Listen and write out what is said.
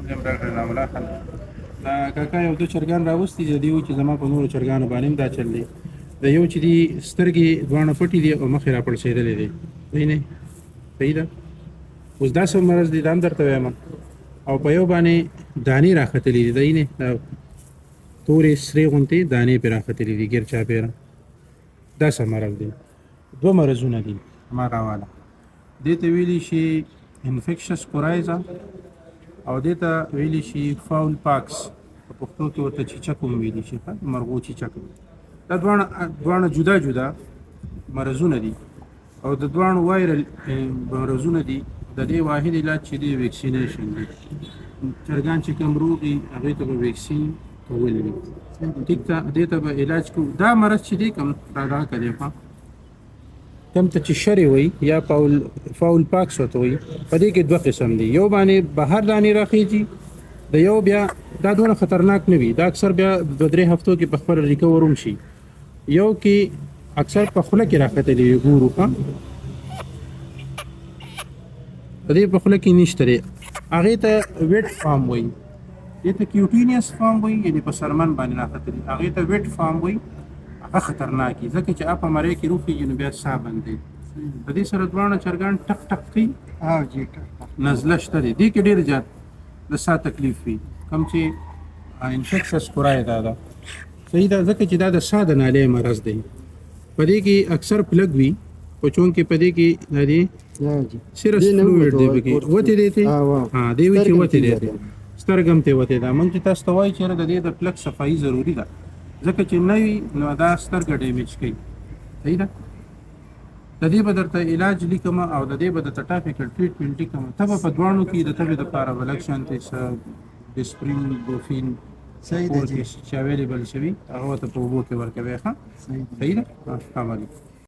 زم ډاکټر انعام الله خان دا کاکا یو دوه چرګان راوستي دي دیو چې زما په نورو چرګانو باندې دا چل دی د یو چې دی سترګې دواړه پټې دي او مخې را پړسېدلې دي دی نه صحیح ده اوس داسې مرض دی دا هم درته وایم او په یو باندې دانې راختلې دي دی نه دا تورې سرې غوندې دانې پرې راختلې دي ګیر چاپېره داسې مرض دی دوه مرضونه دي ما راواله دې ته ویلی شي انفیکشس کورایزا او دې ته ویلی شي فاول پاکس په پښتو کې ورته چیچک هم ویلی شي مرغو چیچک دا دواړه جدا جدا مرضونه دي او د دواړو وایرل مرضونه دي د دې واحد علاج چې دی ویکسینیشن دی چرګان چې کوم روغي هغې ته به ویکسین کول وي ټیک ده دې ته به علاج کوو دا مرض چې دی کوم راډا کوي کم ته چې شری وي یا فاول پاکس ورته وي په دې کې دوه قسم دي یو باندې بهر دانې راخیږي د یو بیا دا دونه خطرناک نه وي دا اکثر بیا دوه درې هفتو کې په خپله ریکور هم شي یو کې اکثر په خوله کې راختلی وي ګورو ښه په دې په خوله کې نشته دی هغې ته ویټ فارم وایي دې ته کیوټینیس فارم وایي یعنې په سرمن باندې راختلی هغې ته ویټ فارم وایي هغه خطرناک دي ځکه چې په مری کې روخیږي نو بیا ساه بندوي په دې سره دواړه چرګان ټک ټک کوي نزله شته دی دې کې ډېر زیات د ساه تکلیف وي کوم چې انفیکشس کورایزا ده صحیح ده ځکه چې دا د ساه د نالۍ مرض دی په دې کې اکثر پلګ وي خو چونکې په دې کې دا دی سیرس فلویډ دی پکې وتې دی ته دی وي چې وتې دی سترګه هم ته وتې ده موږ چې تاسو ته وایو چې د دې د پلګ صفایي ضروري ده ځکه چې نه وي نو دا سترګه ډیمیج کوي صحیح ده د دې به درته علاج لیکم او د دې به درته ټاپیکل ټریټمنټ لیکم ته به په دواړو کې د تبې دپاره ولکشن ډسپرین بوفین صحیح ده چې اویلیبل شوي هغه ورته په اوبو کې ورکوي ښه صحیح ده السلام علیکم